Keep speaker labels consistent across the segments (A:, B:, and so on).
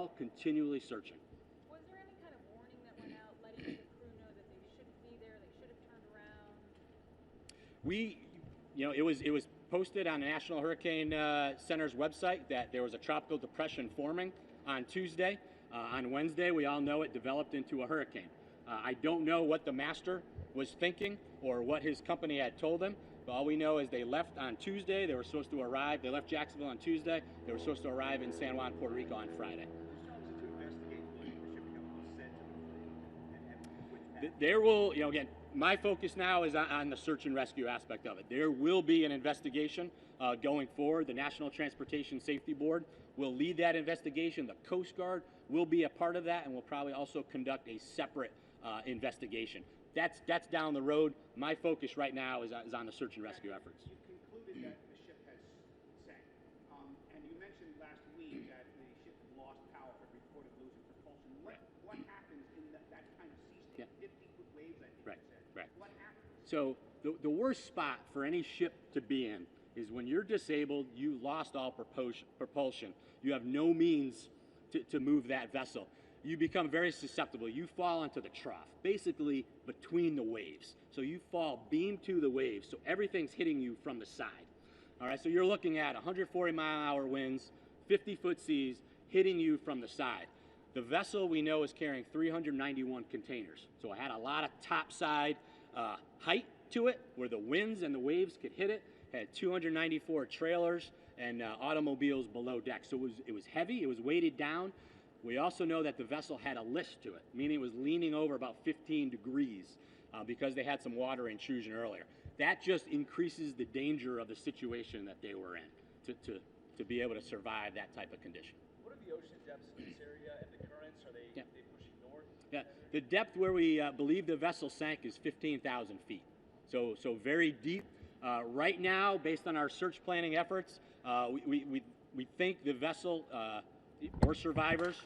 A: well, continually searching.
B: Was there any kind of warning that went out letting the crew know that they shouldn't be there, they should have turned around?
A: It was posted on the National Hurricane Center's website that there was a tropical depression forming on Tuesday. On Wednesday, we all know it developed into a hurricane. I don't know what the master was thinking or what his company had told him, but all we know is they left on Tuesday. They were supposed to arrive. They left Jacksonville on Tuesday. They were supposed to arrive in San Juan, Puerto Rico on Friday. There will, again, my focus now is on the search and rescue aspect of it. There will be an investigation going forward. The National Transportation Safety Board will lead that investigation. The Coast Guard will be a part of that and will probably also conduct a separate investigation. That's down the road. My focus right now is on the search and rescue efforts.
C: You concluded that the ship has sank, and you mentioned last week that the ship lost power, had reported losing propulsion. What happens in that kind of sea state? 50-foot waves, I think you said.
A: Right.
C: What happens?
A: So the worst spot for any ship to be in is when you're disabled, you lost all propulsion. You have no means to move that vessel. You become very susceptible. You fall into the trough, basically between the waves. So you fall beam to the waves, so everything's hitting you from the side. All right, so you're looking at 140-mile-an-hour winds, 50-foot seas hitting you from the side. The vessel we know is carrying 391 containers, so it had a lot of topside height to it, where the winds and the waves could hit it. It had 294 trailers and automobiles below deck, so it was heavy. It was weighted down. We also know that the vessel had a list to it, meaning it was leaning over about 15 degrees because they had some water intrusion earlier. That just increases the danger of the situation that they were in to be able to survive that type of condition.
D: What are the ocean depths in this area and the currents? Are they pushing north?
A: Yeah, the depth where we believe the vessel sank is 15,000 feet. So very deep. Right now, based on our search planning efforts, we think the vessel or survivors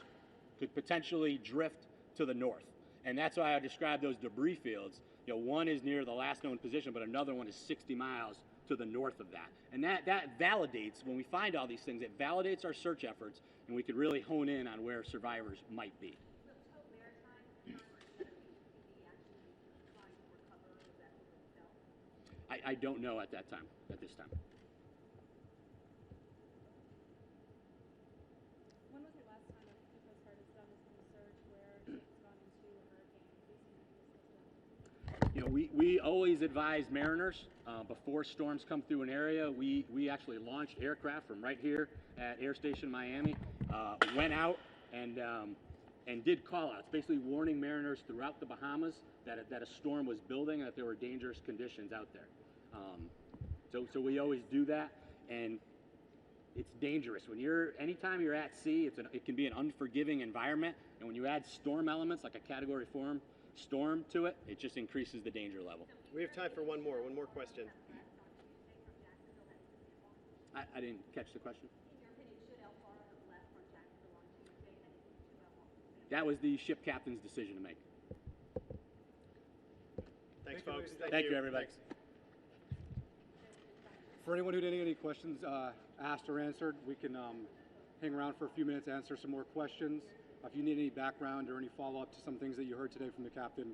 A: could potentially drift to the north. And that's why I described those debris fields. One is near the last known position, but another one is 60 miles to the north of that. And that validates, when we find all these things, it validates our search efforts, and we could really hone in on where survivors might be. I don't know at this time.
B: When was the last time that the Coast Guard has done this kind of search where it's gone into a hurricane?
A: We always advise mariners before storms come through an area. We actually launched aircraft from right here at Air Station Miami, went out and did call-outs, basically warning mariners throughout the Bahamas that a storm was building and that there were dangerous conditions out there. So we always do that, and it's dangerous. Anytime you're at sea, it can be an unforgiving environment, and when you add storm elements like a Category 4 storm to it, it just increases the danger level.
E: We have time for one more question.
A: I didn't catch the question. That was the ship captain's decision to make.
E: Thanks, folks.
A: Thank you, everybody.
E: Thanks.
F: For anyone who didn't get any questions asked or answered, we can hang around for a few minutes, answer some more questions. If you need any background or any follow-up to some things that you heard today from the captain,